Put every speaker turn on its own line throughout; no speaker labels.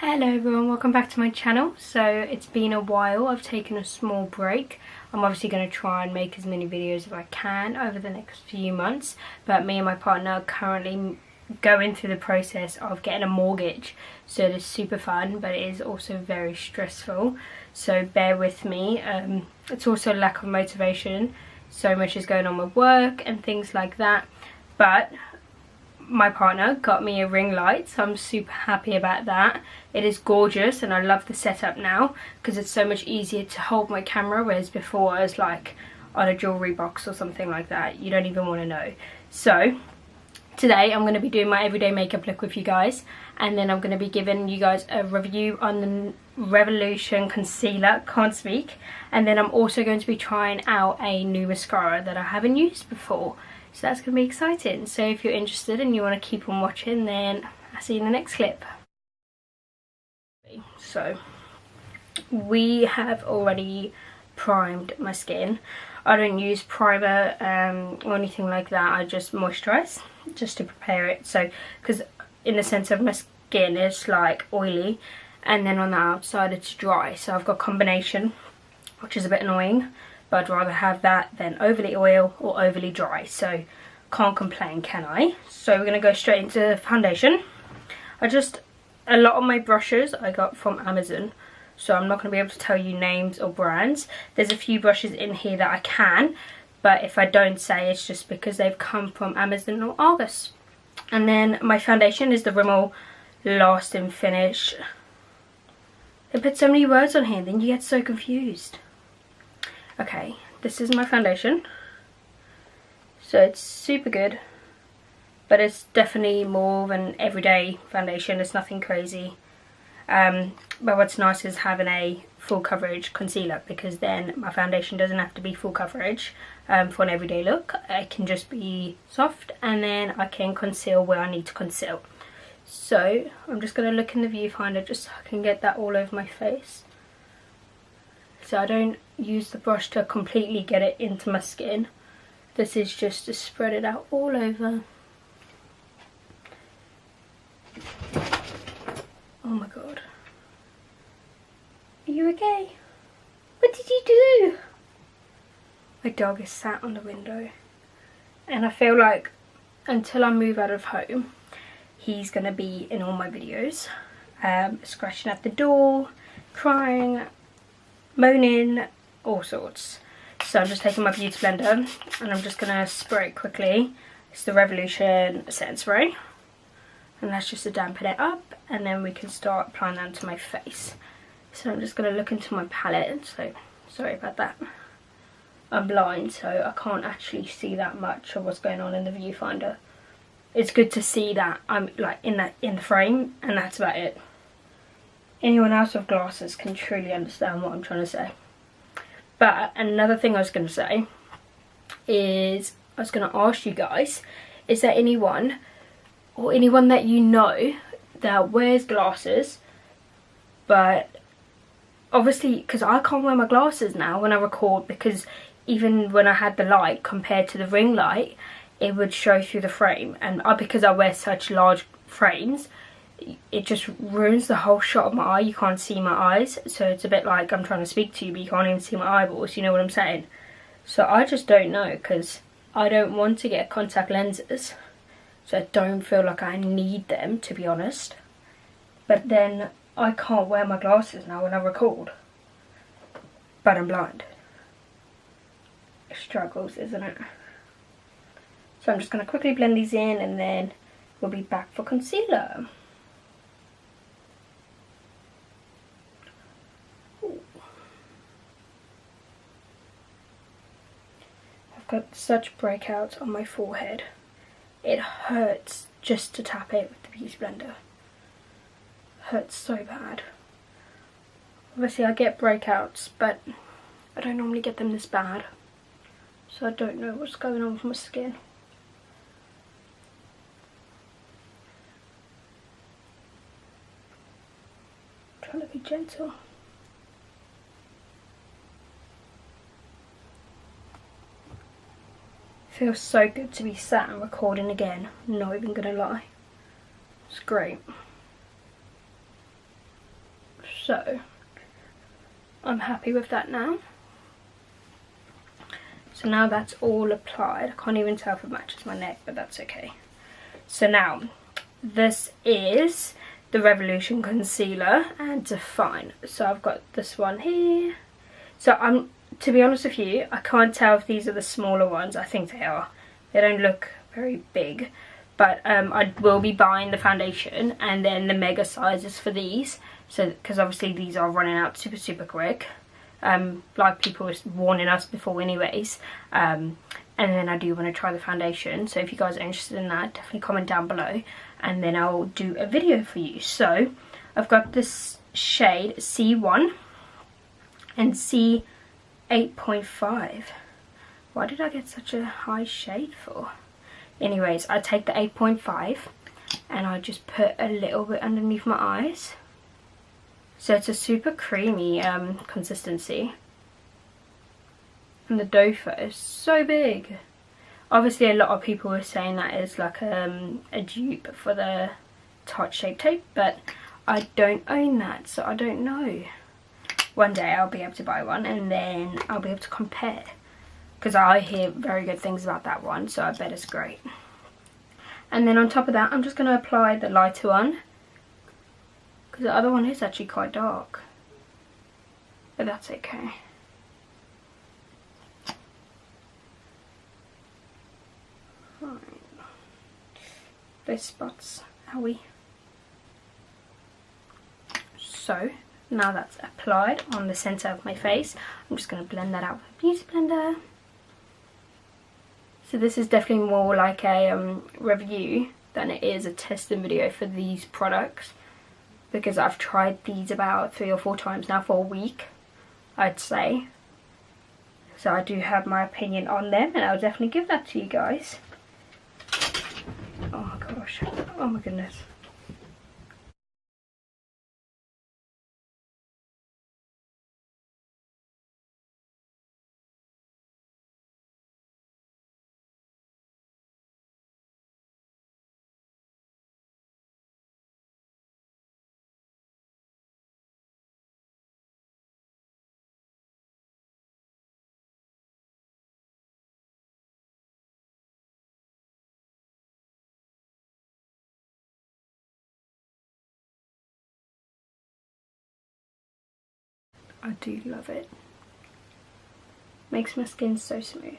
Hello everyone, welcome back to my channel. So it's been a while, I've taken a small break. I'm obviously going to try and make as many videos as I can over the next few months, but me and my partner are currently going through the process of getting a mortgage, so it is super fun but it is also very stressful, so bear with me. It's also lack of motivation, so much is going on with work and things like that, but my partner got me a ring light, so I'm super happy about that. It is gorgeous and I love the setup now because it's so much easier to hold my camera, whereas before I was like on a jewellery box or something like that. You don't even want to know. So today I'm going to be doing my everyday makeup look with you guys, and then I'm going to be giving you guys a review on the Revolution concealer, can't speak, and then I'm also going to be trying out a new mascara that I haven't used before. So that's going to be exciting. So if you're interested and you want to keep on watching, then I'll see you in the next clip. So we have already primed my skin. I don't use primer or anything like that. I just moisturise just to prepare it. So because in the sense of my skin it's like oily, and then on the outside it's dry. So I've got a combination, which is a bit annoying. But I'd rather have that than overly oil or overly dry, so can't complain, can I? So we're going to go straight into foundation. A lot of my brushes I got from Amazon, so I'm not going to be able to tell you names or brands. There's a few brushes in here that I can, but if I don't say, it's just because they've come from Amazon or Argos. And then my foundation is the Rimmel Lasting Finish. They put so many words on here, then you get so confused. Okay, this is my foundation, so it's super good, but it's definitely more of an everyday foundation. It's nothing crazy, but what's nice is having a full coverage concealer, because then my foundation doesn't have to be full coverage for an everyday look. It can just be soft, and then I can conceal where I need to conceal. So I'm just going to look in the viewfinder just so I can get that all over my face. So I don't use the brush to completely get it into my skin. This is just to spread it out all over. Oh my god. Are you okay? What did you do? My dog is sat on the window. And I feel like until I move out of home, he's going to be in all my videos. Scratching at the door, crying, moaning, all sorts. So I'm just taking my beauty blender and I'm just going to spray it quickly. It's the Revolution setting spray, and that's just to dampen it up, and then we can start applying that to my face. So I'm just going to look into my palette. So sorry about that, I'm blind so I can't actually see that much of what's going on in the viewfinder. It's good to see that I'm like in the frame, and that's about it. Anyone else with glasses can truly understand what I'm trying to say. But another thing I was going to say is, I was going to ask you guys, is there anyone that you know that wears glasses, but obviously, because I can't wear my glasses now when I record, because even when I had the light compared to the ring light, it would show through the frame, and because I wear such large frames, it just ruins the whole shot of my eye. You can't see my eyes, so it's a bit like I'm trying to speak to you but you can't even see my eyeballs, you know what I'm saying? So I just don't know, because I don't want to get contact lenses, so I don't feel like I need them, to be honest. But then I can't wear my glasses now when I record, but I'm blind. It struggles, isn't it? So I'm just going to quickly blend these in, and then we'll be back for concealer. Got such breakouts on my forehead. It hurts just to tap it with the beauty blender. Hurts so bad. Obviously I get breakouts, but I don't normally get them this bad, so I don't know what's going on with my skin. I'm trying to be gentle. Feels so good to be sat and recording again, not even gonna lie. It's great. So I'm happy with that now. So now that's all applied. I can't even tell if it matches my neck, but that's okay. So now this is the Revolution Concealer and Define. So I've got this one here. So to be honest with you, I can't tell if these are the smaller ones. I think they are. They don't look very big. But I will be buying the foundation and then the mega sizes for these. So, because obviously these are running out super quick. Like people were warning us before anyways. And then I do want to try the foundation. So if you guys are interested in that, definitely comment down below. And then I'll do a video for you. So I've got this shade C1 and C8.5. Why did I get such a high shade for? Anyways, I take the 8.5 and I just put a little bit underneath my eyes. So it's a super creamy consistency. And the doe foot is so big. Obviously a lot of people were saying that it's like a dupe for the Tarte Shape Tape, but I don't own that, so I don't know. One day I'll be able to buy one and then I'll be able to compare. Because I hear very good things about that one, so I bet it's great. And then on top of that, I'm just going to apply the lighter one. Because the other one is actually quite dark. But that's okay. Right. Those spots, owie. So, now that's applied on the centre of my face, I'm just going to blend that out with a beauty blender. So this is definitely more like a review than it is a testing video for these products, because I've tried these about 3 or 4 times now for a week, I'd say. So I do have my opinion on them and I'll definitely give that to you guys. Oh my gosh, oh my goodness. I do love it. Makes my skin so smooth.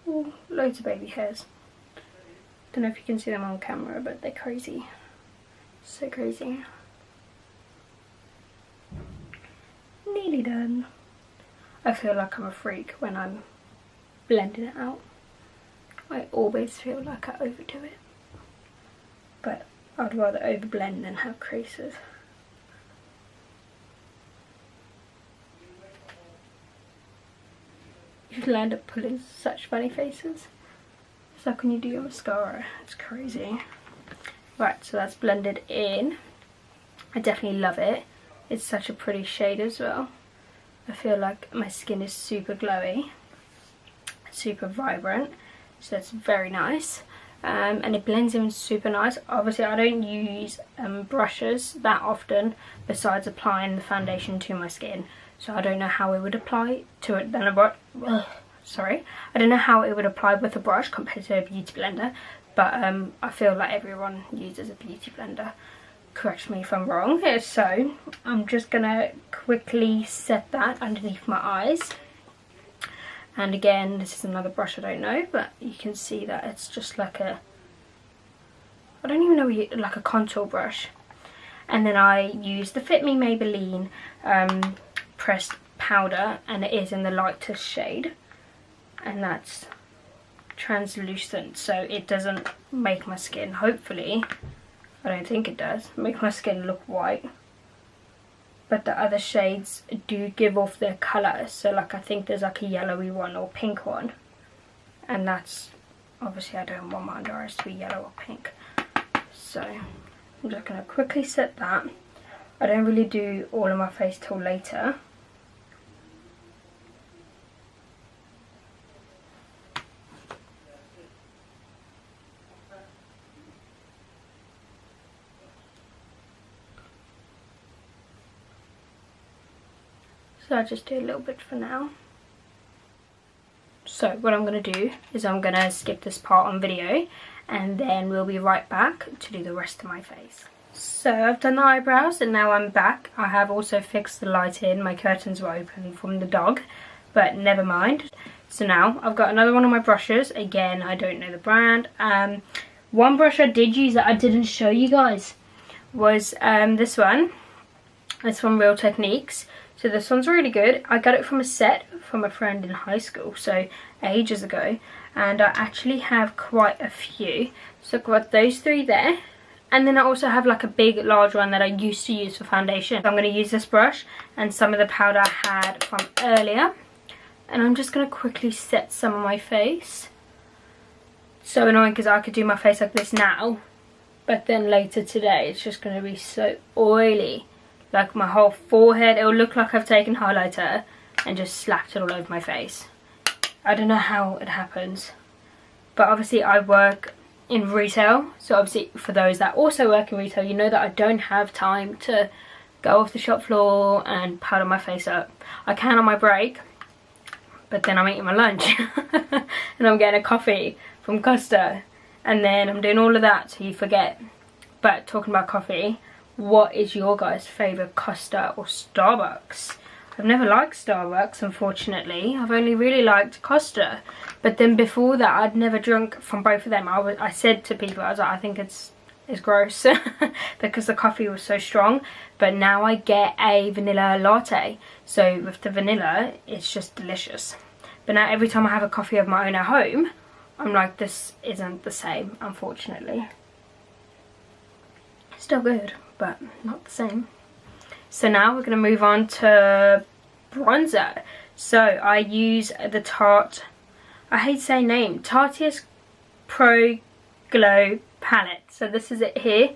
Ooh, loads of baby hairs. Don't know if you can see them on camera, but they're crazy. So crazy. Nearly done. I feel like I'm a freak when I'm blending it out. I always feel like I overdo it. But I'd rather overblend than have creases. You'll end up pulling such funny faces. It's like when you do your mascara, it's crazy. Right, so that's blended in. I definitely love it. It's such a pretty shade as well. I feel like my skin is super glowy, super vibrant, so it's very nice. And it blends in super nice. Obviously I don't use brushes that often besides applying the foundation to my skin. So I don't know how it would apply to it then a brush. Sorry, I don't know how it would apply with a brush compared to a beauty blender, but I feel like everyone uses a beauty blender. Correct me if I'm wrong. So I'm just gonna quickly set that underneath my eyes. And again, this is another brush I don't know, but you can see that it's just like a, I don't even know, like a contour brush. And then I use the Fit Me Maybelline pressed powder, and it is in the lightest shade, and that's translucent, so it doesn't make my skin, hopefully, I don't think it does, make my skin look white. But the other shades do give off their colour, so like I think there's like a yellowy one or pink one, and that's, obviously I don't want my under eyes to be yellow or pink. So I'm just going to quickly set that. I don't really do all of my face till later. So I'll just do a little bit for now. So what I'm going to do is I'm going to skip this part on video, and then we'll be right back to do the rest of my face. So I've done the eyebrows and now I'm back. I have also fixed the lighting. My curtains were open from the dog, but never mind. So now I've got another one of my brushes. Again, I don't know the brand. One brush I did use that I didn't show you guys was this one. It's from Real Techniques. So this one's really good. I got it from a set from a friend in high school, so ages ago. And I actually have quite a few. So I've got those three there. And then I also have like a big, large one that I used to use for foundation. So I'm going to use this brush and some of the powder I had from earlier. And I'm just going to quickly set some on my face. So annoying because I could do my face like this now. But then later today it's just going to be so oily. Like my whole forehead, it will look like I've taken highlighter and just slapped it all over my face. I don't know how it happens. But obviously I work in retail, so obviously for those that also work in retail, you know that I don't have time to go off the shop floor and powder my face up. I can on my break, but then I'm eating my lunch and I'm getting a coffee from Costa, and then I'm doing all of that, so you forget. But talking about coffee, what is your guys' favourite Costa or Starbucks? I've never liked Starbucks, unfortunately. I've only really liked Costa. But then before that, I'd never drunk from both of them. I said to people, I was like, I think it's gross because the coffee was so strong. But now I get a vanilla latte. So with the vanilla, it's just delicious. But now every time I have a coffee of my own at home, I'm like, this isn't the same, unfortunately. Still good, but not the same. So now we're going to move on to bronzer. So I use the I hate saying name, Tarteist Pro Glow palette. So this is it here.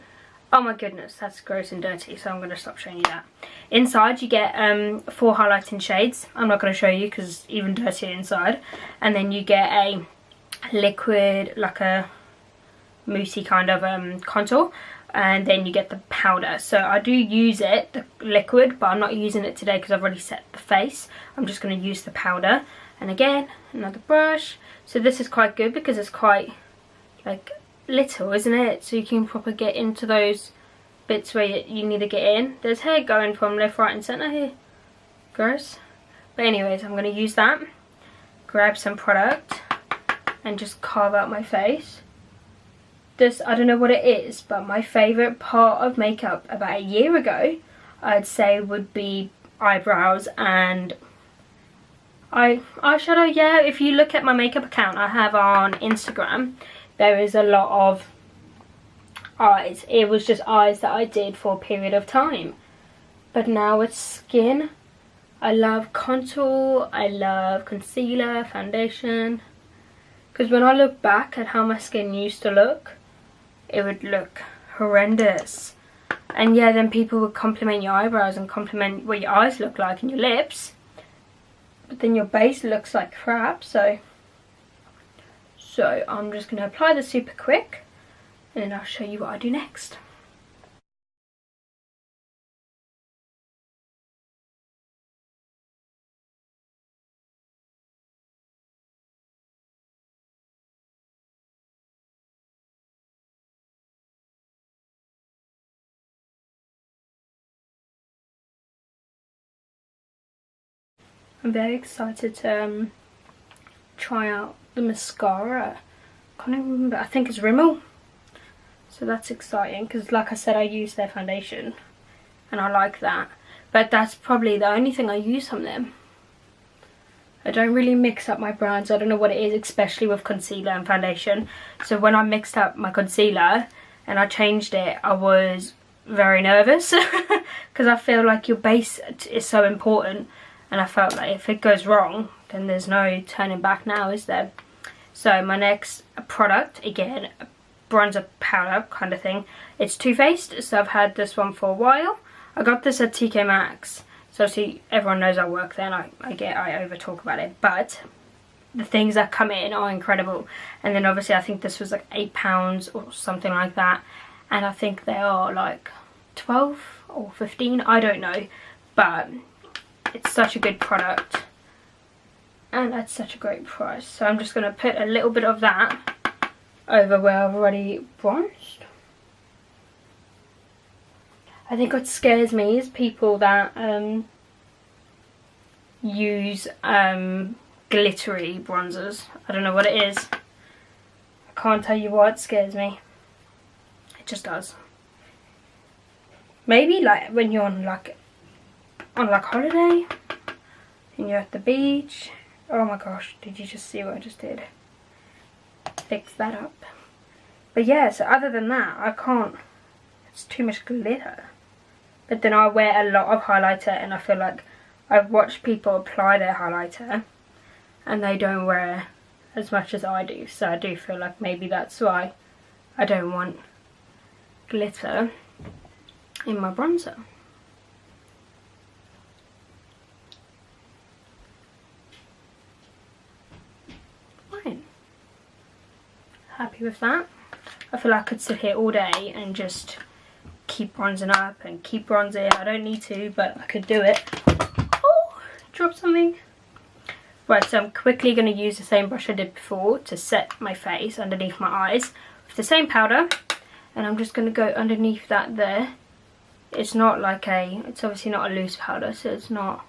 Oh my goodness, that's gross and dirty, so I'm going to stop showing you that. Inside you get 4 highlighting shades. I'm not going to show you because it's even dirtier inside. And then you get a liquid, like a moussey kind of contour. And then you get the powder. So I do use it, the liquid, but I'm not using it today because I've already set the face. I'm just going to use the powder. And again, another brush. So this is quite good because it's quite like little, isn't it? So you can proper get into those bits where you need to get in. There's hair going from left, right and centre here. Gross. But anyways, I'm going to use that. Grab some product and just carve out my face. This, I don't know what it is, but my favourite part of makeup about a year ago, I'd say would be eyebrows and eyeshadow. Yeah, if you look at my makeup account I have on Instagram, there is a lot of eyes. It was just eyes that I did for a period of time. But now it's skin. I love contour, I love concealer, foundation. Because when I look back at how my skin used to look, it would look horrendous. And yeah, then people would compliment your eyebrows and compliment what your eyes look like and your lips. But then your base looks like crap, so I'm just going to apply this super quick and then I'll show you what I do next. I'm very excited to try out the mascara. I can't even remember, I think it's Rimmel. So that's exciting because like I said, I use their foundation and I like that. But that's probably the only thing I use from them. I don't really mix up my brands. I don't know what it is, especially with concealer and foundation. So when I mixed up my concealer and I changed it, I was very nervous because I feel like your base is so important. And I felt like if it goes wrong, then there's no turning back now, is there? So my next product, again, bronzer powder kind of thing. It's Too Faced, so I've had this one for a while. I got this at TK Maxx. So obviously everyone knows I work there and I over talk about it. But the things that come in are incredible. And then obviously I think this was like £8 or something like that. And I think they are like 12 or 15, I don't know. But it's such a good product and at such a great price. So I'm just going to put a little bit of that over where I've already bronzed. I think what scares me is people that use glittery bronzers. I don't know what it is. I can't tell you why it scares me. It just does. Maybe like when you're on like holiday and you're at the beach. Oh my gosh, did you just see what I just did? Fix that up. But yeah, so other than that, I can't. It's too much glitter. But then I wear a lot of highlighter, and I feel like I've watched people apply their highlighter and they don't wear as much as I do. So I do feel like maybe that's why I don't want glitter in my bronzer. Fine. Happy with that. I feel like I could sit here all day and just keep bronzing up and keep bronzing. I don't need to, but I could do it. Oh, dropped something. Right, so I'm quickly going to use the same brush I did before to set my face underneath my eyes with the same powder, and I'm just going to go underneath that there. It's not like it's obviously not a loose powder, so it's not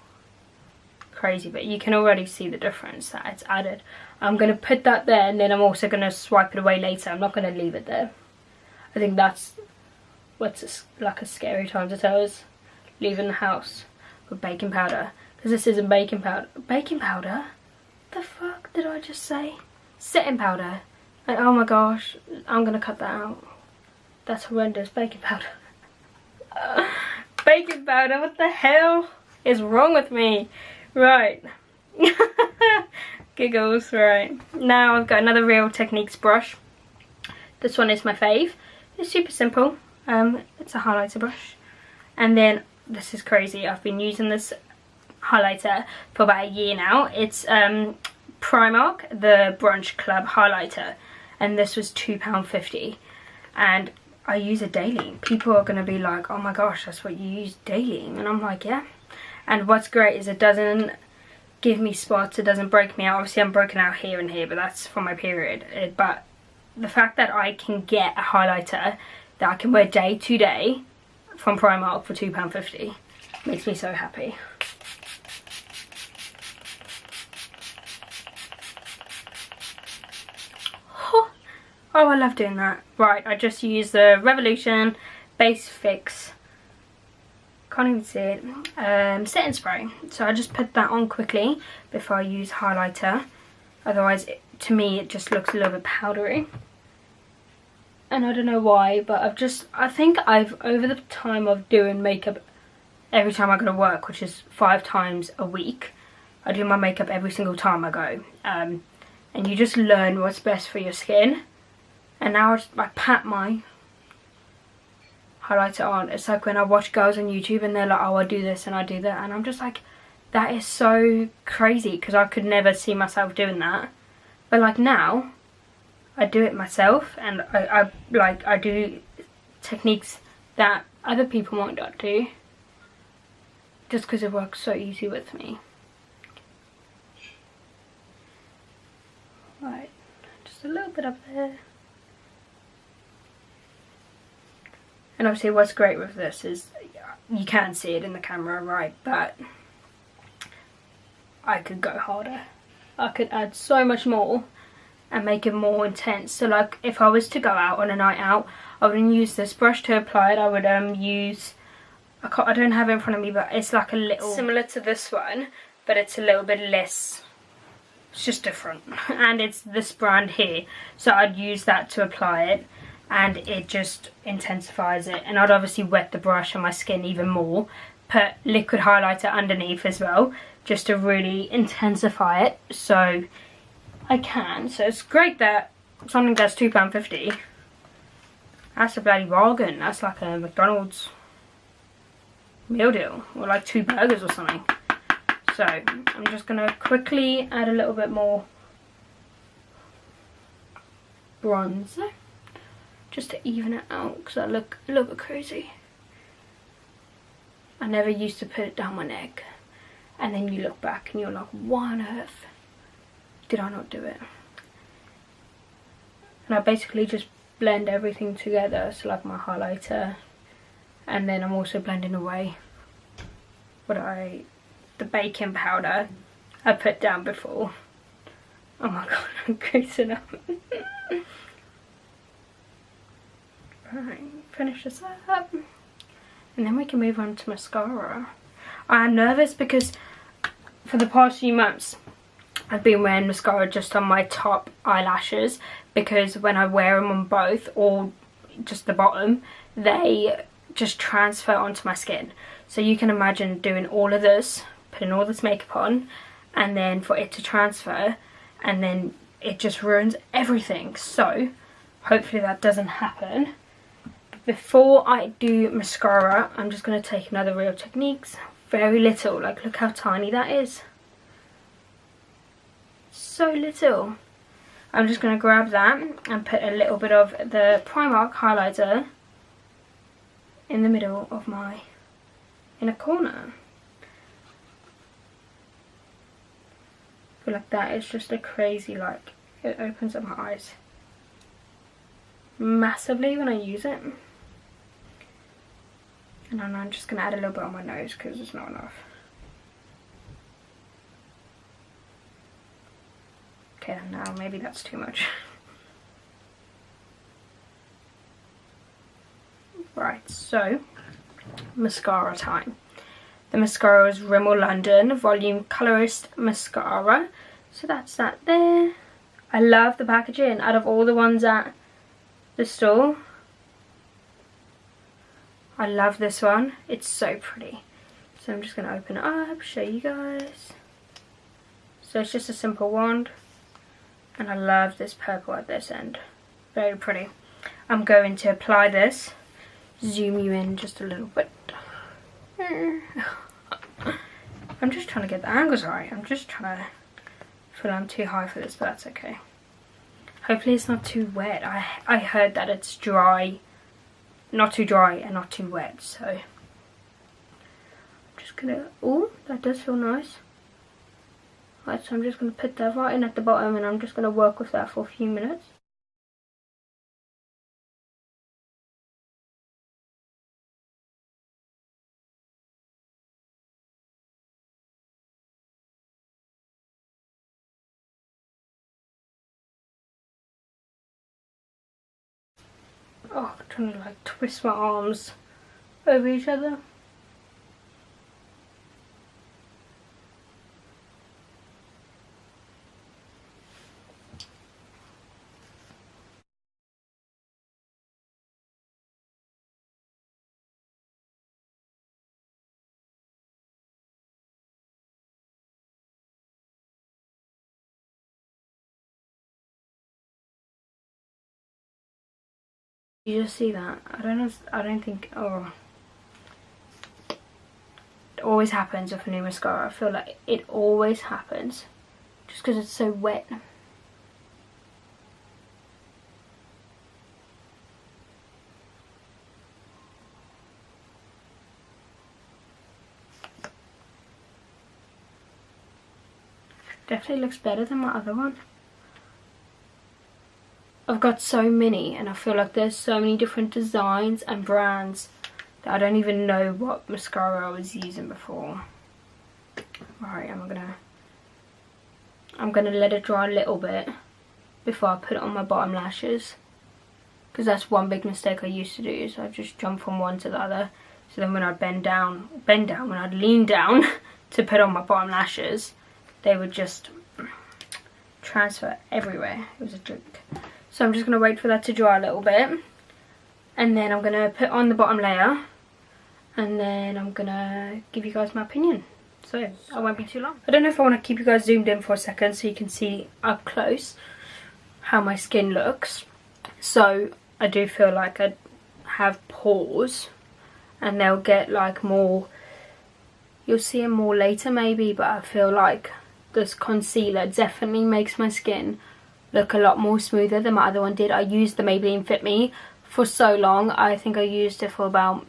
crazy, but you can already see the difference that it's added. I'm going to put that there, and then I'm also going to swipe it away later. I'm not going to leave it there. I think that's what's like a scary time to tell us, leaving the house with baking powder, because this isn't baking powder. Baking powder? The fuck did I just say? Setting powder. And oh my gosh, I'm gonna cut that out. That's horrendous. Baking powder. Baking powder, what the hell is wrong with me? Right. Giggles. Right, now I've got another Real Techniques brush. This one is my fave. It's super simple. It's a highlighter brush, and then this is crazy, I've been using this highlighter for about a year now. It's Primark, the Brunch Club highlighter, and this was £2.50, and I use it daily. People are going to be like, oh my gosh, that's what you use daily, and I'm like, yeah. And what's great is it doesn't give me spots, it doesn't break me out. Obviously I'm broken out here and here, but that's from my period. But the fact that I can get a highlighter that I can wear day to day from Primark for £2.50 makes me so happy. Oh, I love doing that. Right, I just used the Revolution Base Fix, can't even see it, setting spray. So I just put that on quickly before I use highlighter. Otherwise, to me, it just looks a little bit powdery. And I don't know why, but I think I've, over the time of doing makeup every time I go to work, which is 5 times a week, I do my makeup every single time I go. And you just learn what's best for your skin. And now I pat my highlighter on. It's like when I watch girls on YouTube and they're like, oh, I do this and I do that. And I'm just like, that is so crazy, because I could never see myself doing that. But like now, I do it myself, and I do techniques that other people might not do, just because it works so easy with me. Right, just a little bit up there. And obviously what's great with this is you can't see it in the camera, right, but I could go harder. I could add so much more and make it more intense. So like if I was to go out on a night out, I wouldn't use this brush to apply it. I would use, I don't have it in front of me, but it's like a little similar to this one, but it's a little bit less, it's just different. And it's this brand here, so I'd use that to apply it, and it just intensifies it. And I'd obviously wet the brush on my skin even more, put liquid highlighter underneath as well, just to really intensify it. So I can. So it's great that something that's £2.50. That's a bloody bargain. That's like a McDonald's meal deal, or like 2 burgers or something. So I'm just gonna quickly add a little bit more bronzer just to even it out, because I look a little bit crazy. I never used to put it down my neck, and then you look back and you're like, why on earth did I not do it? And I basically just blend everything together, so like my highlighter, and then I'm also blending away the baking powder I put down before. Oh my god, I'm creasing up. Right, finish this up, and then we can move on to mascara. I'm nervous because for the past few months I've been wearing mascara just on my top eyelashes, because when I wear them on both or just the bottom, they just transfer onto my skin. So you can imagine doing all of this, putting all this makeup on, and then for it to transfer, and then it just ruins everything. So hopefully that doesn't happen. But before I do mascara, I'm just going to take another Real Techniques, very little, like look how tiny that is, so little. I'm just going to grab that and put a little bit of the Primark highlighter in the middle of my inner corner. I feel like that is just a crazy, like, it opens up my eyes massively when I use it. And then I'm just going to add a little bit on my nose because it's not enough. Okay, now maybe that's too much. Right, so mascara time. The mascara is Rimmel London Volume Colourist Mascara. So that's that there. I love the packaging. Out of all the ones at the store, I love this one. It's so pretty. So I'm just going to open it up, show you guys. So it's just a simple wand. And I love this purple at this end. Very pretty. I'm going to apply this. Zoom you in just a little bit. I'm just trying to get the angles right. I'm just trying to feel I'm too high for this, but that's okay. Hopefully it's not too wet. I heard that it's dry, not too dry and not too wet, so I'm just gonna, oh, that does feel nice. Right, so I'm just gonna put that right in at the bottom, and I'm just gonna work with that for a few minutes. Oh, I'm trying to like twist my arms over each other. You just see that? I don't know, I don't think, oh. It always happens with a new mascara. I feel like it always happens. Just because it's so wet. Definitely looks better than my other one. I've got so many, and I feel like there's so many different designs and brands that I don't even know what mascara I was using before. Right, I'm gonna let it dry a little bit before I put it on my bottom lashes, because that's one big mistake I used to do, is I just jump from one to the other. So then when I when I'd lean down to put on my bottom lashes, they would just transfer everywhere. It was a joke. So I'm just going to wait for that to dry a little bit, and then I'm going to put on the bottom layer, and then I'm going to give you guys my opinion. So I won't be too long. I don't know if I want to keep you guys zoomed in for a second so you can see up close how my skin looks. So I do feel like I have pores, and they'll get like more, you'll see them more later maybe, but I feel like this concealer definitely makes my skin look a lot more smoother than my other one did. I used the Maybelline Fit Me for so long. I think I used it for about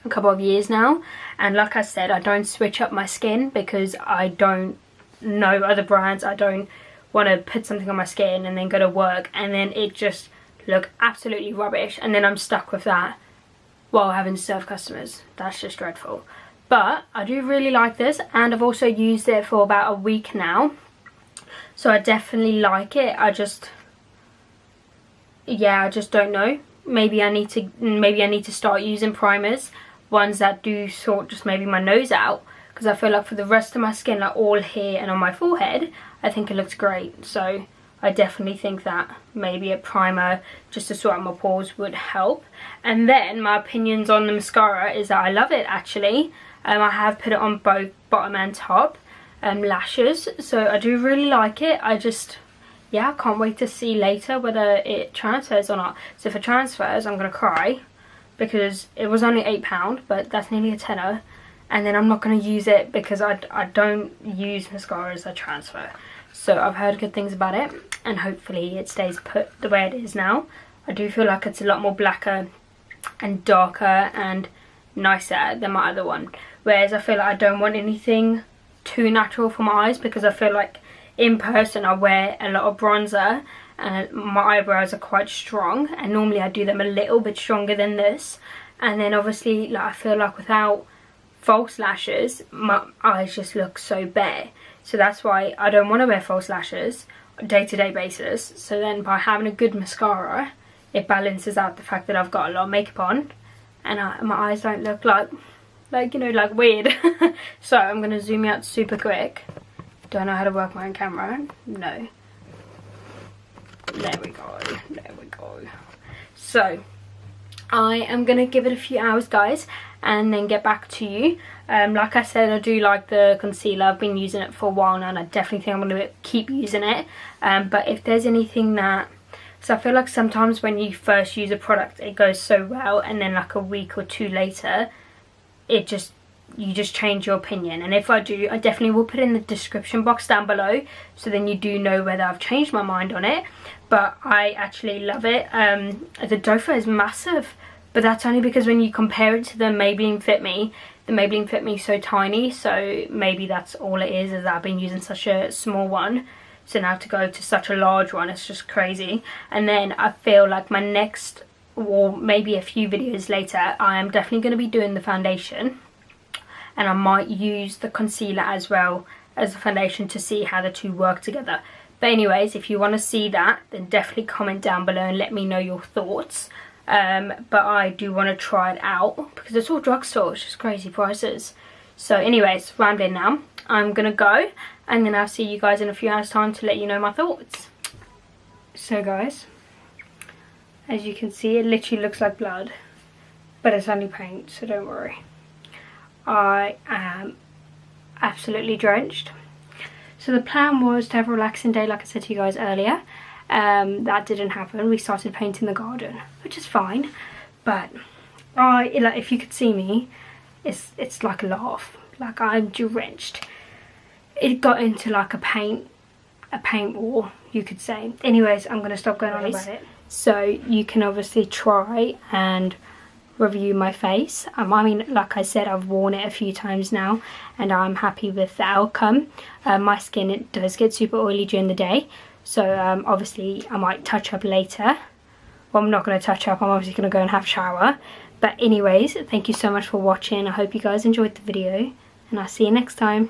a couple of years now, and like I said, I don't switch up my skin because I don't know other brands. I don't want to put something on my skin and then go to work and then it just look absolutely rubbish, and then I'm stuck with that while having to serve customers. That's just dreadful. But I do really like this, and I've also used it for about a week now, so I definitely like it. I just don't know. Maybe I need to start using primers, ones that do sort just maybe my nose out, because I feel like for the rest of my skin, like all here and on my forehead, I think it looks great. So I definitely think that maybe a primer just to sort out my pores would help. And then my opinions on the mascara is that I love it actually. I have put it on both bottom and top lashes, so I do really like it. I can't wait to see later whether it transfers or not. So if it transfers, I'm gonna cry because it was only £8, but that's nearly a tenner, and then I'm not gonna use it because I don't use mascaras that transfer. So I've heard good things about it, and hopefully it stays put the way it is now. I do feel like it's a lot more blacker and darker and nicer than my other one, whereas I feel like I don't want anything too natural for my eyes, because I feel like in person I wear a lot of bronzer and my eyebrows are quite strong, and normally I do them a little bit stronger than this, and then obviously like I feel like without false lashes my eyes just look so bare. So that's why I don't want to wear false lashes on a day-to-day basis. So then by having a good mascara, it balances out the fact that I've got a lot of makeup on, and my eyes don't look like you know, like weird. So I'm going to zoom out super quick. Don't know how to work my own camera. No. There we go. There we go. So I am going to give it a few hours, guys, and then get back to you. Like I said, I do like the concealer. I've been using it for a while now, and I definitely think I'm going to keep using it. But if there's anything that... So I feel like sometimes when you first use a product, it goes so well, and then like a week or two later, you just change your opinion. And if I do, I definitely will put it in the description box down below, so then you do know whether I've changed my mind on it. But I actually love it. The doe foot is massive, but that's only because when you compare it to the Maybelline Fit Me, the Maybelline Fit Me is so tiny, so maybe that's all it is that I've been using such a small one. So now to go to such a large one, it's just crazy. And then I feel like my next, or maybe a few videos later, I am definitely going to be doing the foundation, and I might use the concealer as well as the foundation to see how the two work together. But anyways, if you want to see that, then definitely comment down below and let me know your thoughts. But I do want to try it out because it's all drugstore, it's just crazy prices. So anyways, rambling now, I'm gonna go, and then I'll see you guys in a few hours time to let you know my thoughts. So guys, as you can see, it literally looks like blood, but it's only paint, so don't worry. I am absolutely drenched. So the plan was to have a relaxing day, like I said to you guys earlier. That didn't happen. We started painting the garden, which is fine, but like, if you could see me, it's like a laugh. Like, I'm drenched. It got into like a paint war, you could say. Anyways, I'm gonna stop going on about it. So you can obviously try and review my face. I mean, like I said, I've worn it a few times now, and I'm happy with the outcome. My skin, it does get super oily during the day, so obviously I might touch up later. Well, I'm not going to touch up, I'm obviously going to go and have a shower. But anyways, thank you so much for watching. I hope you guys enjoyed the video, and I'll see you next time.